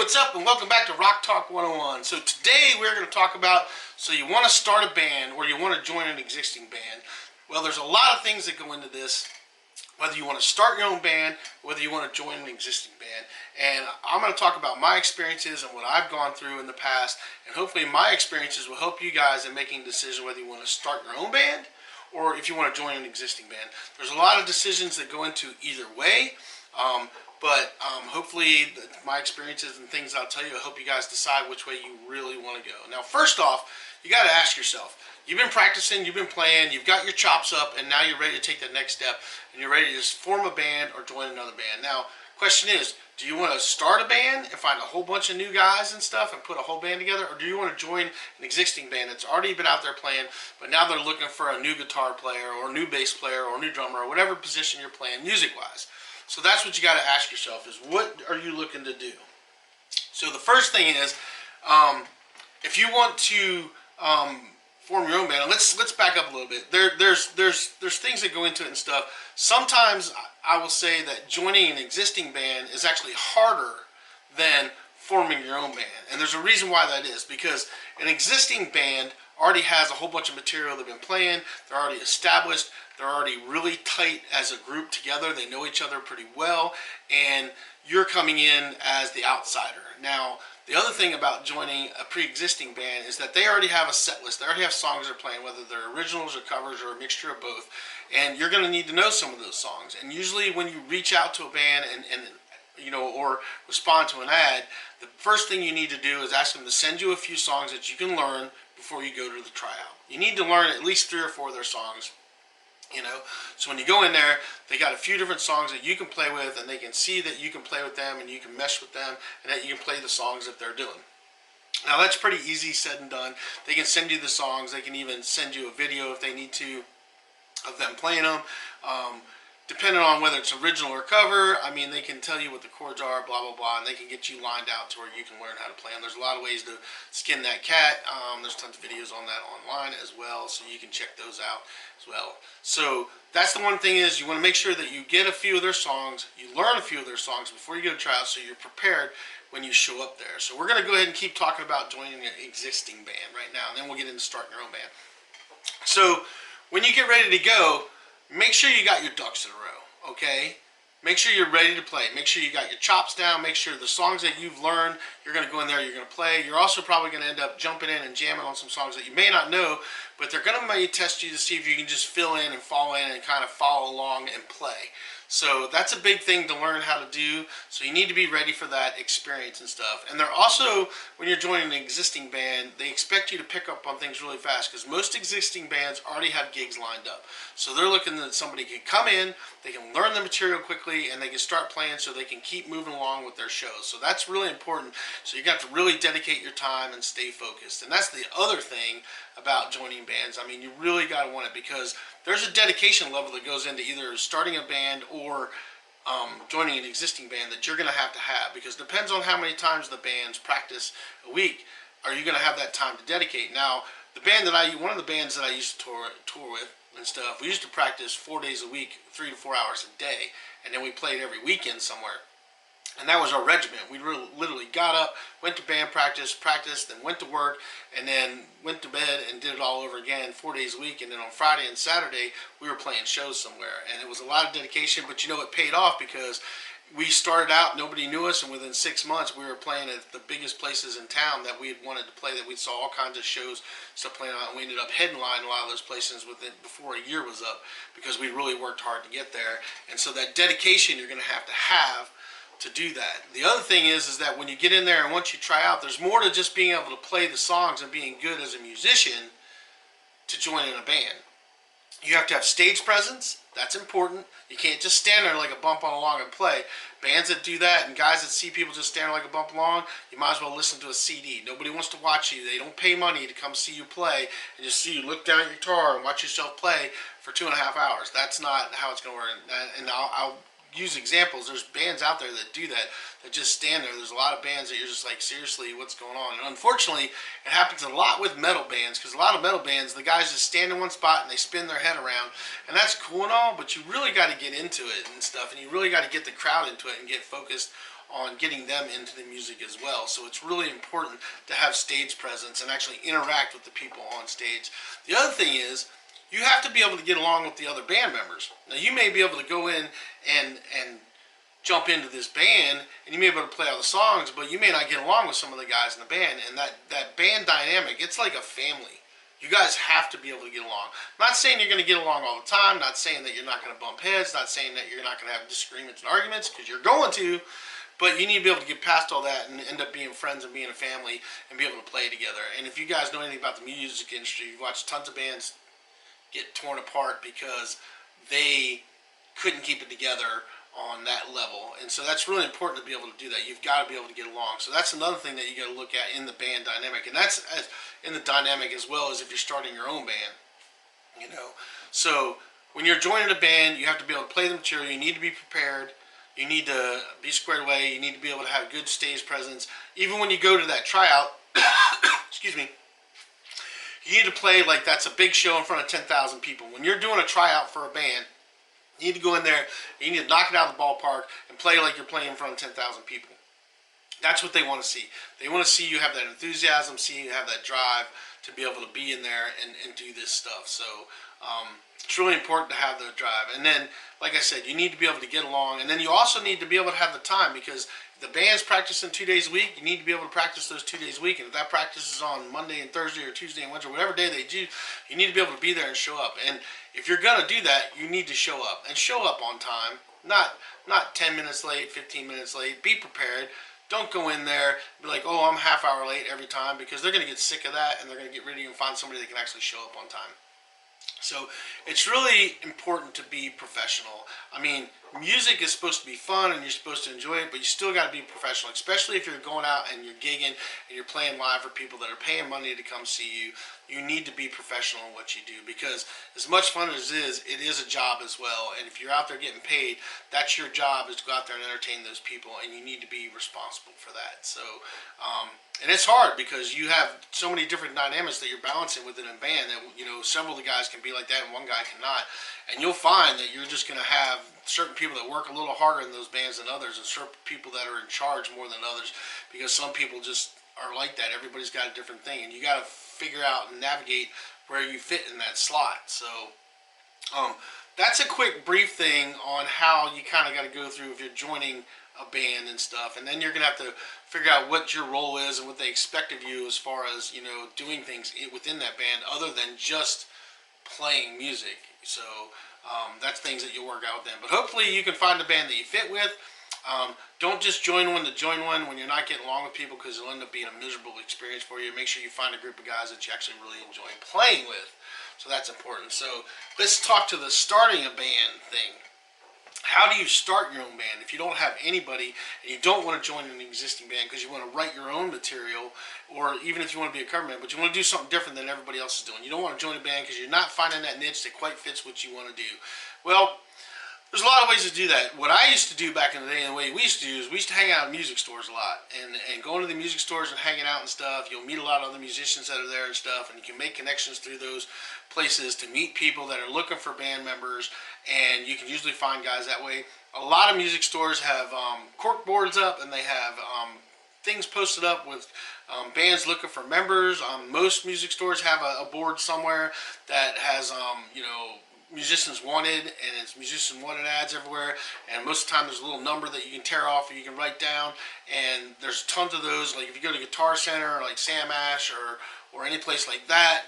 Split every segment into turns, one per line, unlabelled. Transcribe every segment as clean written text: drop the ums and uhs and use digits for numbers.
what's up, and welcome back to Rock Talk 101. So today we're going to talk about, so you want to start a band or you want to join an existing band. Well, there's a lot of things that go into this, whether you want to start your own band, whether you want to join an existing band. And I'm going to talk about my experiences and what I've gone through in the past, and hopefully my experiences will help you guys in making a decision whether you want to start your own band or if you want to join an existing band. There's a lot of decisions that go into either way. But hopefully my experiences and things I'll tell you will help you guys decide which way you really want to go. Now, first off, you got to ask yourself, you've been practicing, you've been playing, you've got your chops up, and now you're ready to take that next step, and you're ready to just form a band or join another band. Now, question is, do you want to start a band and find a whole bunch of new guys and stuff and put a whole band together, or do you want to join an existing band that's already been out there playing, but now they're looking for a new guitar player or a new bass player or a new drummer or whatever position you're playing music-wise? So that's what you got to ask yourself, is what are you looking to do? So the first thing is, if you want to form your own band, and let's back up a little bit. There's things that go into it and stuff. Sometimes I will say that joining an existing band is actually harder than forming your own band. And there's a reason why that is, because an existing band already has a whole bunch of material they've been playing, they're already established, they're already really tight as a group together, they know each other pretty well, and you're coming in as the outsider. Now, the other thing about joining a pre-existing band is that they already have a set list, they already have songs they're playing, whether they're originals or covers or a mixture of both, and you're going to need to know some of those songs. And usually when you reach out to a band and you know, or respond to an ad, the first thing you need to do is ask them to send you a few songs that you can learn before you go to the tryout. You need to learn at least 3 or 4 of their songs, you know. So when you go in there, they got a few different songs that you can play with, and they can see that you can play with them and you can mesh with them, and that you can play the songs that they're doing. Now that's pretty easy said and done. They can send you the songs, they can even send you a video if they need to of them playing them. Depending on whether it's original or cover, I mean, they can tell you what the chords are, blah, blah, blah, and they can get you lined out to where you can learn how to play them. There's a lot of ways to skin that cat. There's tons of videos on that online as well, so you can check those out as well. So that's the one thing, is you want to make sure that you get a few of their songs, you learn a few of their songs before you go to tryout, so you're prepared when you show up there. So we're going to go ahead and keep talking about joining an existing band right now, and then we'll get into starting your own band. So when you get ready to go, make sure you got your ducks in a row, okay? Make sure you're ready to play. Make sure you got your chops down. Make sure the songs that you've learned, you're going to go in there, you're going to play. You're also probably going to end up jumping in and jamming on some songs that you may not know, but they're going to maybe test you to see if you can just fill in and fall in and kind of follow along and play. So that's a big thing to learn how to do. So you need to be ready for that experience and stuff. And they're also, when you're joining an existing band, they expect you to pick up on things really fast, because most existing bands already have gigs lined up. So they're looking that somebody can come in, they can learn the material quickly, and they can start playing so they can keep moving along with their shows. So that's really important. So you got to really dedicate your time and stay focused. And that's the other thing about joining bands. I mean, you really got to want it, because there's a dedication level that goes into either starting a band or joining an existing band that you're going to have, because it depends on how many times the bands practice a week. Are you going to have that time to dedicate? Now, the band that one of the bands that I used to tour with and stuff, we used to practice 4 days a week, 3 to 4 hours a day, and then we played every weekend somewhere. And that was our regiment. We literally got up, went to band practice, practiced, then went to work, and then went to bed and did it all over again 4 days a week. And then on Friday and Saturday, we were playing shows somewhere. And it was a lot of dedication, but you know, it paid off, because we started out, nobody knew us, and within 6 months, we were playing at the biggest places in town that we had wanted to play, that we saw all kinds of shows, stuff playing out, and we ended up headlining a lot of those places before a year was up, because we really worked hard to get there. And so that dedication you're going to have to do that. The other thing is that when you get in there and once you try out, there's more to just being able to play the songs and being good as a musician to join in a band. You have to have stage presence. That's important. You can't just stand there like a bump on along and play. Bands that do that and guys that see people just standing like a bump along, you might as well listen to a CD. Nobody wants to watch you. They don't pay money to come see you play and just see you look down at your guitar and watch yourself play for 2.5 hours. That's not how it's going to work. And I'll use examples. There's bands out there that do that. that just stand there. There's a lot of bands that you're just like, seriously, what's going on? And unfortunately, it happens a lot with metal bands, because a lot of metal bands, the guys just stand in one spot and they spin their head around, and that's cool and all, but you really got to get into it and stuff, and you really got to get the crowd into it and get focused on getting them into the music as well. So it's really important to have stage presence and actually interact with the people on stage. The other thing is, you have to be able to get along with the other band members. Now, you may be able to go in and jump into this band, and you may be able to play all the songs, but you may not get along with some of the guys in the band. And that band dynamic, it's like a family. You guys have to be able to get along. I'm not saying you're going to get along all the time, not saying that you're not going to bump heads, not saying that you're not going to have disagreements and arguments, because you're going to, but you need to be able to get past all that and end up being friends and being a family and be able to play together. And if you guys know anything about the music industry, you've watched tons of bands get torn apart because they couldn't keep it together on that level. And so that's really important to be able to do that. You've got to be able to get along. So that's another thing that you got to look at in the band dynamic. And that's in the dynamic as well as if you're starting your own band. You know, so when you're joining a band, you have to be able to play the material. You need to be prepared. You need to be squared away. You need to be able to have good stage presence. Even when you go to that tryout, excuse me, you need to play like that's a big show in front of 10,000 people. When you're doing a tryout for a band, you need to go in there, you need to knock it out of the ballpark and play like you're playing in front of 10,000 people. That's what they want to see. They want to see you have that enthusiasm, see you have that drive to be able to be in there and do this stuff. So it's really important to have the drive. And then, like I said, you need to be able to get along. And then you also need to be able to have the time, because if the band's practicing 2 days a week, you need to be able to practice those 2 days a week. And if that practice is on Monday and Thursday or Tuesday and Wednesday, whatever day they do, you need to be able to be there and show up. And if you're going to do that, you need to show up. And show up on time. Not 10 minutes late, 15 minutes late. Be prepared. Don't go in there and be like, oh, I'm a half hour late every time, because they're going to get sick of that and they're going to get rid of you and find somebody that can actually show up on time. So it's really important to be professional. I mean, music is supposed to be fun and you're supposed to enjoy it, but you still got to be professional, especially if you're going out and you're gigging and you're playing live for people that are paying money to come see you. You need to be professional in what you do, because as much fun as it is a job as well. And if you're out there getting paid, that's your job, is to go out there and entertain those people, and you need to be responsible for that. So, and it's hard because you have so many different dynamics that you're balancing within a band that, you know, several of the guys can be like that and one guy cannot. And you'll find that you're just going to have certain people that work a little harder in those bands than others, and certain people that are in charge more than others, because some people just are like that. Everybody's got a different thing, and you got to figure out and navigate where you fit in that slot. So that's a quick brief thing on how you kind of got to go through if you're joining a band and stuff. And then you're going to have to figure out what your role is and what they expect of you as far as, you know, doing things within that band other than just playing music. So that's things that you'll work out with them. But hopefully you can find a band that you fit with. Don't just join one to join one when you're not getting along with people, because it'll end up being a miserable experience for you. Make sure you find a group of guys that you actually really enjoy playing with. So that's important. So let's talk to the starting a band thing. How do you start your own band if you don't have anybody and you don't want to join an existing band because you want to write your own material, or even if you want to be a cover band, but you want to do something different than everybody else is doing? You don't want to join a band because you're not finding that niche that quite fits what you want to do. Well, there's a lot of ways to do that. What I used to do back in the day, and the way we used to do, is we used to hang out at music stores a lot. And going to the music stores and hanging out and stuff, you'll meet a lot of other musicians that are there and stuff, and you can make connections through those places to meet people that are looking for band members, and you can usually find guys that way. A lot of music stores have cork boards up, and they have things posted up with bands looking for members. Most music stores have a board somewhere that has, you know, musicians wanted, and it's musician wanted ads everywhere, and most of the time there's a little number that you can tear off or you can write down, and there's tons of those. Like if you go to Guitar Center or like Sam Ash or any place like that,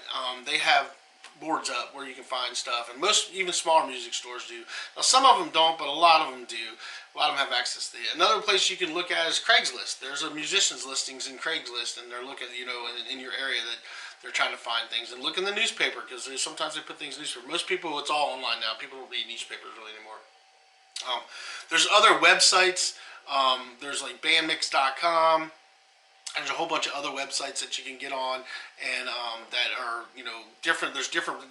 they have boards up where you can find stuff, and most, even smaller music stores do. Now some of them don't, but a lot of them do. A lot of them have access to it. Another place you can look at is Craigslist. There's a musicians listings in Craigslist, and they're looking, you know, in your area that they're trying to find things. And look in the newspaper, because sometimes they put things in the newspaper. Most people, it's all online now. People don't read newspapers really anymore. There's other websites. There's like bandmix.com. There's a whole bunch of other websites that you can get on, and that are different. There's different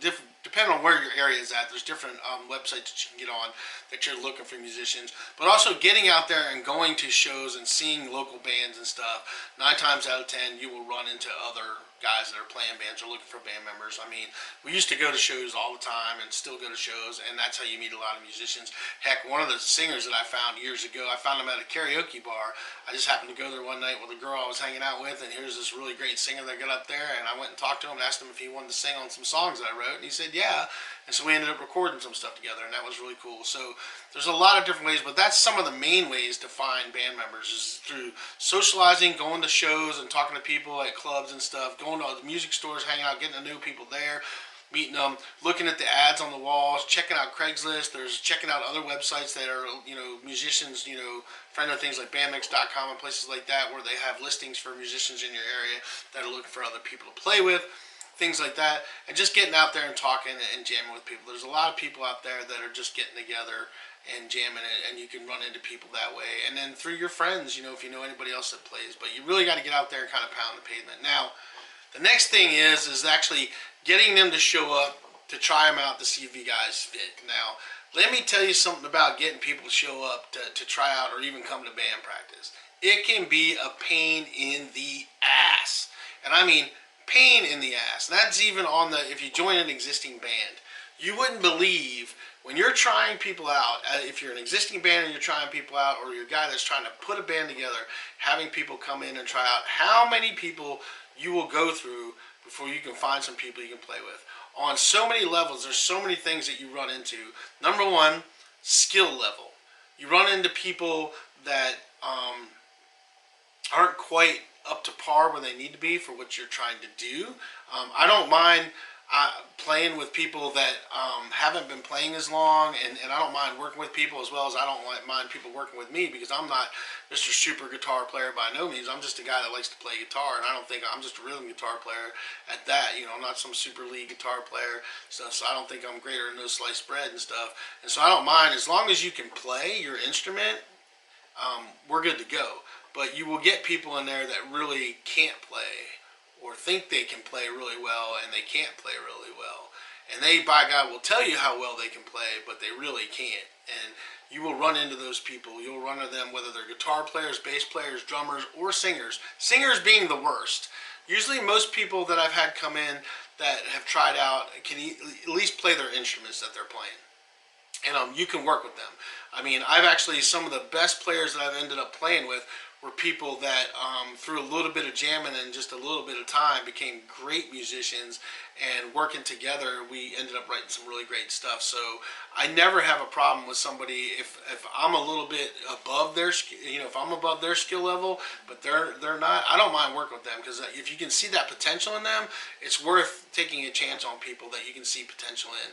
depending on where your area is at. There's different websites that you can get on that you're looking for musicians, but also getting out there and going to shows and seeing local bands and stuff. 9 times out of 10, you will run into other guys that are playing bands or looking for band members. I mean, we used to go to shows all the time and still go to shows, and that's how you meet a lot of musicians. Heck, one of the singers that I found years ago, I found him at a karaoke bar. I just happened to go there one night with a girl I was hanging out with, and here's this really great singer that got up there, and I went and talked to him and asked him if he wanted to sing on some songs that I wrote, and he said yeah. And so we ended up recording some stuff together, and that was really cool. So there's a lot of different ways, but that's some of the main ways to find band members is through socializing, going to shows and talking to people at clubs and stuff, going to the music stores, hanging out, getting to know people there, meeting them, looking at the ads on the walls, checking out Craigslist. There's checking out other websites that are, musicians, friend of things like bandmix.com and places like that where they have listings for musicians in your area that are looking for other people to play with. Things like that, and just getting out there and talking and jamming with people. There's a lot of people out there that are just getting together and jamming it, and you can run into people that way. And then through your friends, if you know anybody else that plays. But you really got to get out there and kind of pound the pavement. Now, the next thing is actually getting them to show up to try them out to see if you guys fit. Now, let me tell you something about getting people to show up to try out or even come to band practice. It can be a pain in the ass. And I mean pain in the ass. And that's even on if you join an existing band. You wouldn't believe when you're trying people out, if you're an existing band and you're trying people out, or you're a guy that's trying to put a band together, having people come in and try out, how many people you will go through before you can find some people you can play with. On so many levels, there's so many things that you run into. Number one, skill level. You run into people that aren't quite up to par where they need to be for what you're trying to do. I don't mind playing with people that haven't been playing as long, and I don't mind working with people as well as I don't mind people working with me, because I'm not Mr. Super guitar player by no means. I'm just a guy that likes to play guitar, and I don't think I'm just a rhythm guitar player at that. I'm not some super lead guitar player stuff, so I don't think I'm greater than no sliced bread and stuff. And so I don't mind as long as you can play your instrument. We're good to go. But you will get people in there that really can't play or think they can play really well and they can't play really well. And they, by God, will tell you how well they can play, but they really can't. And you will run into those people. You'll run into them whether they're guitar players, bass players, drummers, or singers. Singers being the worst. Usually most people that I've had come in that have tried out can at least play their instruments that they're playing. And you can work with them. I mean, I've actually, some of the best players that I've ended up playing with were people that through a little bit of jamming and just a little bit of time became great musicians, and working together we ended up writing some really great stuff. So I never have a problem with somebody if I'm a little bit above their if I'm above their skill level but they're not. I don't mind working with them, because if you can see that potential in them, it's worth taking a chance on people that you can see potential in.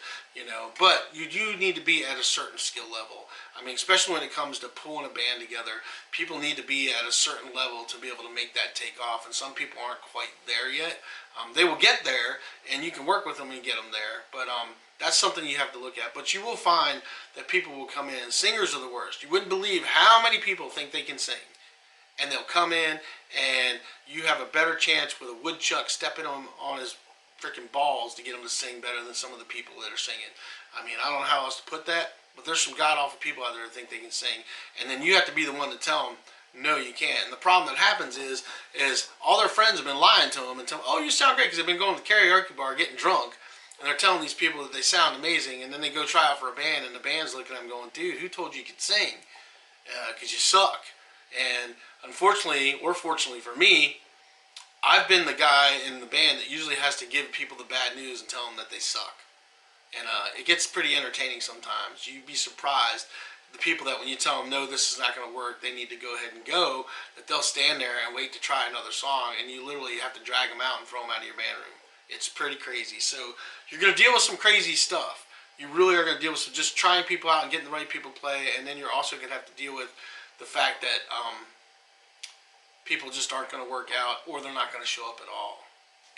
But you do need to be at a certain skill level. I mean, especially when it comes to pulling a band together, people need to be at a certain level to be able to make that take off, and some people aren't quite there yet. They will get there, and you can work with them and get them there, but that's something you have to look at. But you will find that people will come in. Singers are the worst. You wouldn't believe how many people think they can sing, and they'll come in, and you have a better chance with a woodchuck stepping on his freaking balls to get them to sing better than some of the people that are singing. I mean, I don't know how else to put that, but there's some god-awful people out there that think they can sing, and then you have to be the one to tell them, no, you can't. And the problem that happens is all their friends have been lying to them and telling them, oh, you sound great, because they've been going to the karaoke bar getting drunk, and they're telling these people that they sound amazing, and then they go try out for a band, and the band's looking at them going, dude, who told you could sing? Because you suck. And unfortunately, or fortunately for me, I've been the guy in the band that usually has to give people the bad news and tell them that they suck. And it gets pretty entertaining sometimes. You'd be surprised the people that when you tell them, no, this is not going to work, they need to go ahead and go, that they'll stand there and wait to try another song, and you literally have to drag them out and throw them out of your band room. It's pretty crazy. So you're going to deal with some crazy stuff. You really are going to deal with just trying people out and getting the right people to play, and then you're also going to have to deal with the fact that people just aren't going to work out, or they're not going to show up at all.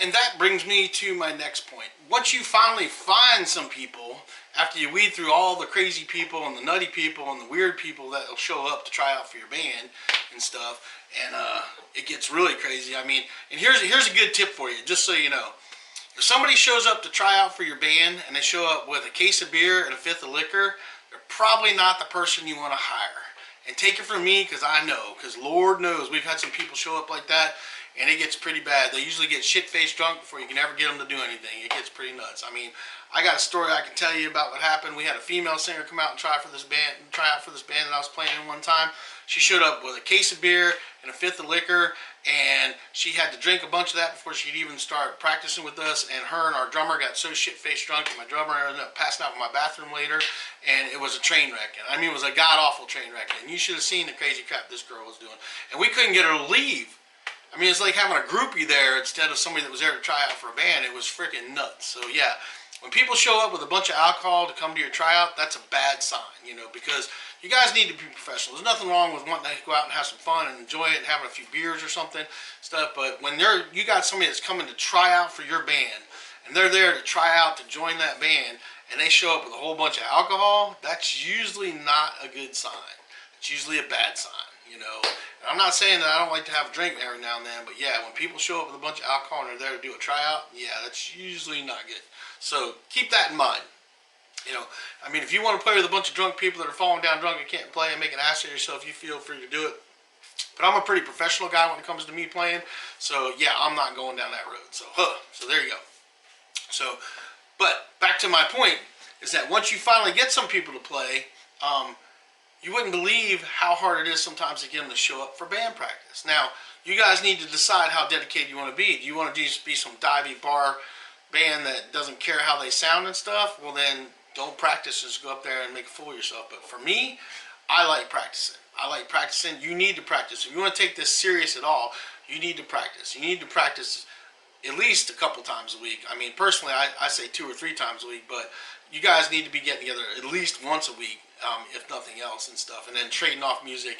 And that brings me to my next point. Once you finally find some people, after you weed through all the crazy people and the nutty people and the weird people that will show up to try out for your band and stuff, and it gets really crazy. I mean, and here's a good tip for you, just so you know. If somebody shows up to try out for your band and they show up with a case of beer and a fifth of liquor, they're probably not the person you want to hire. And take it from me, because I know, because Lord knows we've had some people show up like that, and it gets pretty bad. They usually get shit-faced drunk before you can ever get them to do anything. It gets pretty nuts. I mean, I got a story I can tell you about what happened. We had a female singer come out and try out for this band that I was playing in one time. She showed up with a case of beer and a fifth of liquor, and she had to drink a bunch of that before she'd even start practicing with us. And her and our drummer got so shit-faced drunk that my drummer ended up passing out in my bathroom later, and it was a train wreck. I mean, it was a god-awful train wreck, and you should have seen the crazy crap this girl was doing. And we couldn't get her to leave. I mean, it's like having a groupie there instead of somebody that was there to try out for a band. It was freaking nuts. So yeah, when people show up with a bunch of alcohol to come to your tryout, that's a bad sign, you know, because you guys need to be professional. There's nothing wrong with wanting to go out and have some fun and enjoy it and having a few beers or something, stuff. But when you got somebody that's coming to try out for your band, and they're there to try out to join that band, and they show up with a whole bunch of alcohol, that's usually not a good sign. It's usually a bad sign. You know, and I'm not saying that I don't like to have a drink every now and then, but yeah, when people show up with a bunch of alcohol and they're there to do a tryout, yeah, that's usually not good. So keep that in mind. You know, I mean, if you want to play with a bunch of drunk people that are falling down drunk and can't play and make an ass of yourself, you feel free to do it. But I'm a pretty professional guy when it comes to me playing, so yeah, I'm not going down that road. So, so there you go. So, but back to my point is that once you finally get some people to play, you wouldn't believe how hard it is sometimes to get them to show up for band practice. Now, you guys need to decide how dedicated you want to be. Do you want to just be some divey bar band that doesn't care how they sound and stuff? Well, then don't practice. Just go up there and make a fool of yourself. But for me, I like practicing. You need to practice. If you want to take this serious at all, you need to practice. You need to practice at least a couple times a week. I mean, personally, I say 2 or 3 times a week, but you guys need to be getting together at least once a week, if nothing else and stuff, and then trading off music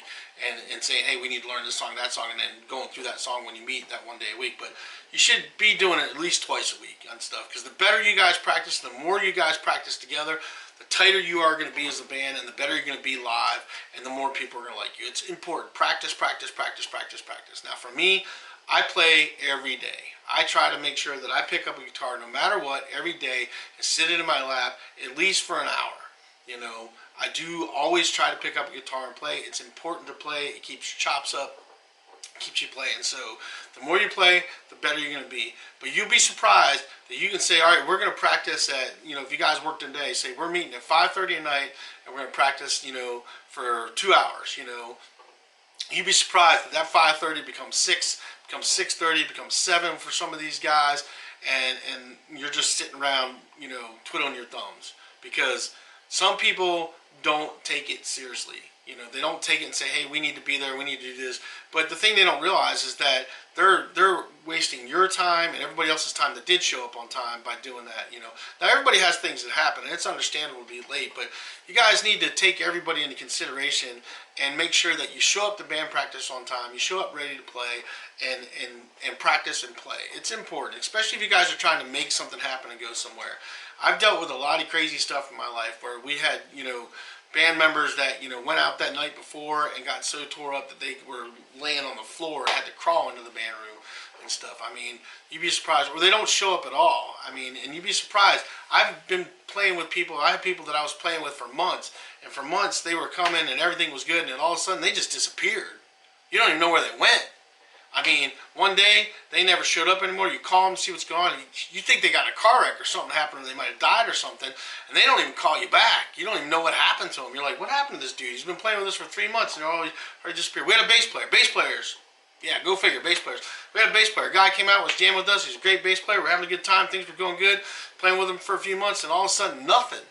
and saying, hey, we need to learn this song, that song, and then going through that song when you meet that one day a week. But you should be doing it at least twice a week and stuff, because the better you guys practice, the more you guys practice together, the tighter you are going to be as a band, and the better you're going to be live, and the more people are going to like you. It's important. Practice, practice, practice, practice, practice. Now, for me, I play every day. I try to make sure that I pick up a guitar no matter what every day and sit it in my lap at least for an hour. You know, I do always try to pick up a guitar and play. It's important to play. It keeps your chops up, keeps you playing. So the more you play, the better you're going to be. But you'll be surprised that you can say, all right, we're going to practice at, you know, if you guys worked in day, say we're meeting at 5:30 at night and we're going to practice, you know, for 2 hours, you know. You'd be surprised that 5:30 becomes 6, becomes 6:30, becomes 7 for some of these guys, and you're just sitting around, you know, twiddling your thumbs, because some people don't take it seriously. You know, they don't take it and say, hey, we need to be there, we need to do this. But the thing they don't realize is that they're wasting your time and everybody else's time that did show up on time by doing that, you know. Now, everybody has things that happen, and it's understandable to be late, but you guys need to take everybody into consideration and make sure that you show up to band practice on time, you show up ready to play, and practice and play. It's important, especially if you guys are trying to make something happen and go somewhere. I've dealt with a lot of crazy stuff in my life where we had, you know, band members that, you know, went out that night before and got so tore up that they were laying on the floor and had to crawl into the band room and stuff. I mean, you'd be surprised. Or they don't show up at all. I mean, and you'd be surprised. I've been playing with people. I had people that I was playing with for months, and for months they were coming and everything was good, and then all of a sudden they just disappeared. You don't even know where they went. I mean, one day they never showed up anymore. You call them to see what's going on. You think they got in a car wreck or something happened, or they might have died or something, and they don't even call you back. You don't even know what happened to them. You're like, what happened to this dude? He's been playing with us for 3 months, and they're always disappeared. We had a bass player. Bass players. Yeah, go figure. Bass players. We had a bass player. A guy came out, was jamming with us. He's a great bass player. We're having a good time. Things were going good. Playing with him for a few months, and all of a sudden, nothing.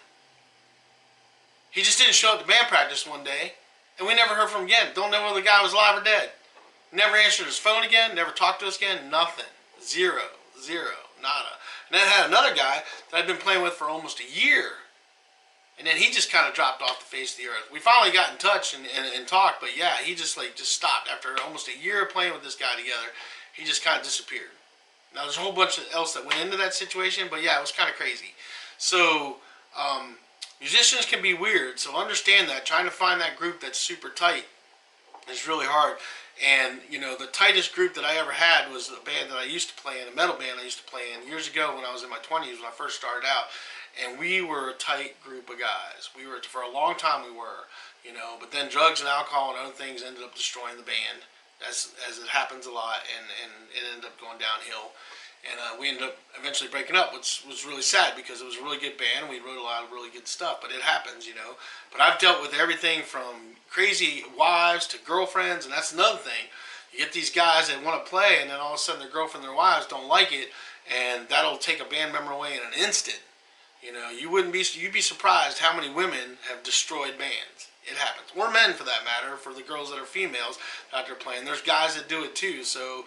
He just didn't show up to band practice one day, and we never heard from him again. Don't know whether the guy was alive or dead. Never answered his phone again, never talked to us again, nothing. Zero, nada. And then I had another guy that I'd been playing with for almost a year, and then he just kind of dropped off the face of the earth. We finally got in touch and talked, but yeah, he just stopped. After almost a year of playing with this guy together, he just kind of disappeared. Now, there's a whole bunch else that went into that situation, but yeah, it was kind of crazy. So, musicians can be weird, so understand that. Trying to find that group that's super tight is really hard. And, the tightest group that I ever had was a band that I used to play in, a metal band I used to play in years ago when I was in my 20s when I first started out. And we were a tight group of guys. We were, for a long time, we were, but then drugs and alcohol and other things ended up destroying the band, as it happens a lot, and it ended up going downhill. And we ended up eventually breaking up, which was really sad because it was a really good band. We wrote a lot of really good stuff, but it happens. But I've dealt with everything from crazy wives to girlfriends, and that's another thing. You get these guys that want to play, and then all of a sudden their girlfriend and their wives don't like it, and that'll take a band member away in an instant. You'd be surprised how many women have destroyed bands. It happens. Or men, for that matter, for the girls that are females out there playing. There's guys that do it too. So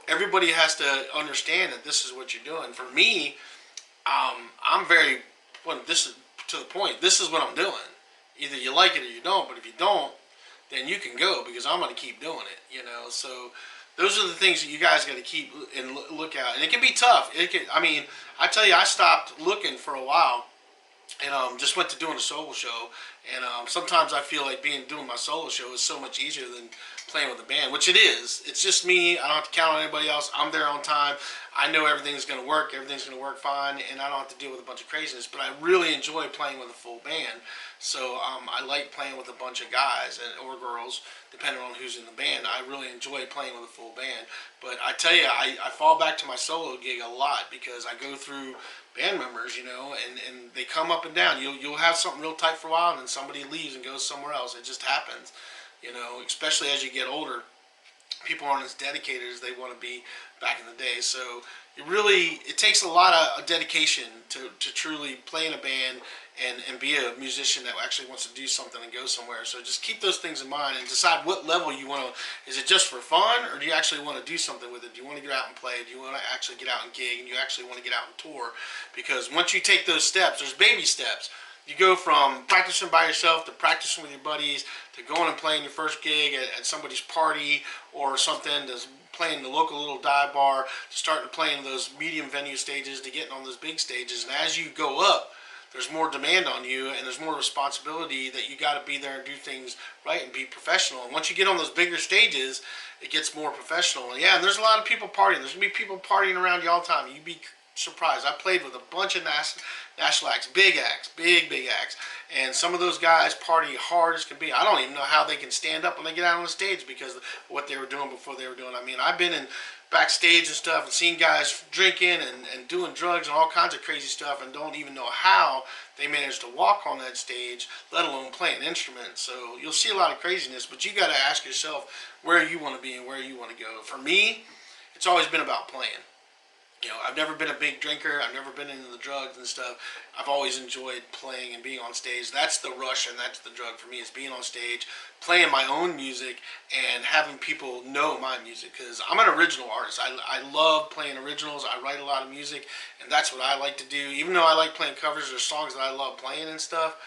everybody has to understand that this is what you're doing. For me, I'm very, well, this is to the point. This is what I'm doing. Either you like it or you don't. But if you don't, then you can go because I'm going to keep doing it. So those are the things that you guys got to keep and look out. And it can be tough. I tell you, I stopped looking for a while and just went to doing a solo show. And sometimes I feel like doing my solo show is so much easier than playing with a band, which it is. It's just me. I don't have to count on anybody else. I'm there on time. I know everything's going to work. Everything's going to work fine, and I don't have to deal with a bunch of craziness. But I really enjoy playing with a full band. So I like playing with a bunch of guys or girls, depending on who's in the band. I really enjoy playing with a full band. But I tell you, I fall back to my solo gig a lot because I go through band members, and they come up and down. You'll have something real tight for a while, and then somebody leaves and goes somewhere else. It just happens, especially as you get older. People aren't as dedicated as they want to be back in the day. So it takes a lot of dedication to truly play in a band and be a musician that actually wants to do something and go somewhere. So just keep those things in mind and decide what level you want to. Is it just for fun, or do you actually want to do something with it? Do you want to get out and play? Do you want to actually get out and gig, and you actually want to get out and tour? Because once you take those steps, there's baby steps. You go from practicing by yourself to practicing with your buddies to going and playing your first gig at somebody's party or something, to playing the local little dive bar, to starting to play in those medium venue stages, to getting on those big stages. And as you go up, there's more demand on you and there's more responsibility that you got to be there and do things right and be professional. And once you get on those bigger stages, it gets more professional. And yeah, and there's a lot of people partying. There's going to be people partying around you all the time. You'd be surprised. I played with a bunch of national acts, big acts, and some of those guys party hard as can be. I don't even know how they can stand up when they get out on the stage because of what they were doing before they were doing. I've been in backstage and stuff and seen guys drinking and doing drugs and all kinds of crazy stuff and don't even know how they managed to walk on that stage, let alone play an instrument. So you'll see a lot of craziness, but you got to ask yourself where you want to be and where you want to go. For me, it's always been about playing. I've never been a big drinker. I've never been into the drugs and stuff. I've always enjoyed playing and being on stage. That's the rush and that's the drug for me, is being on stage, playing my own music, and having people know my music. Because I'm an original artist. I love playing originals. I write a lot of music, and that's what I like to do. Even though I like playing covers or songs that I love playing and stuff,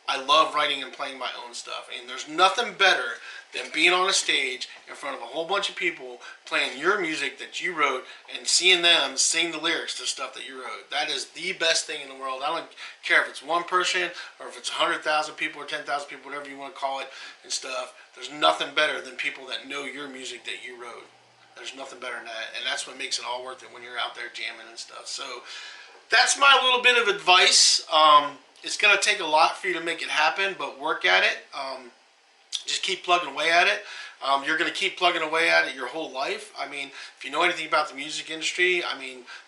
I love writing and playing my own stuff. And there's nothing better than being on a stage in front of a whole bunch of people playing your music that you wrote and seeing them sing the lyrics to stuff that you wrote. That is the best thing in the world. I don't care if it's one person or if it's 100,000 people or 10,000 people, whatever you want to call it and stuff. There's nothing better than people that know your music that you wrote. There's nothing better than that. And that's what makes it all worth it when you're out there jamming and stuff. So that's my little bit of advice. It's going to take a lot for you to make it happen, but work at it. Just keep plugging away at it. You're going to keep plugging away at it your whole life. If you know anything about the music industry,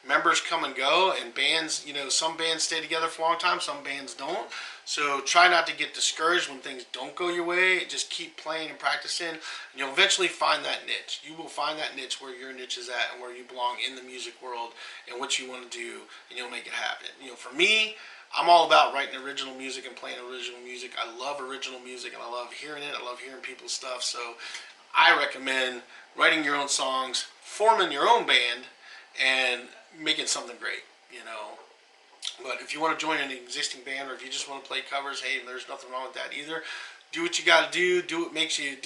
members come and go, and bands, some bands stay together for a long time, some bands don't. So try not to get discouraged when things don't go your way. Just keep playing and practicing, and you'll eventually find that niche. You will find that niche where your niche is at and where you belong in the music world and what you want to do, and you'll make it happen. For me, I'm all about writing original music and playing original music. I love original music and I love hearing it. I love hearing people's stuff. So I recommend writing your own songs, forming your own band, and making something great, But if you want to join an existing band or if you just want to play covers, hey, there's nothing wrong with that either. do what you got to do. Do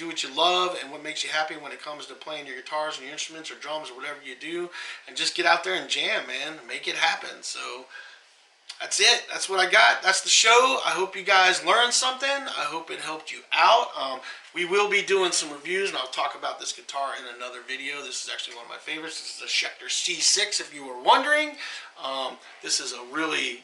what you love, and what makes you happy when it comes to playing your guitars and your instruments or drums or whatever you do, and just get out there and jam, man. Make it happen. So that's it. That's what I got. That's the show. I hope you guys learned something. I hope it helped you out. We will be doing some reviews, and I'll talk about this guitar in another video. This is actually one of my favorites. This is a Schecter C6, if you were wondering. This is a really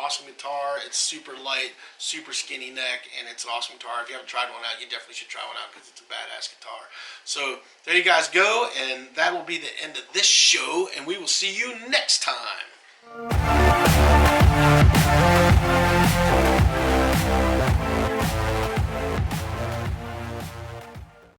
awesome guitar. It's super light, super skinny neck, and it's an awesome guitar. If you haven't tried one out, you definitely should try one out because it's a badass guitar. So there you guys go, and that will be the end of this show, and we will see you next time.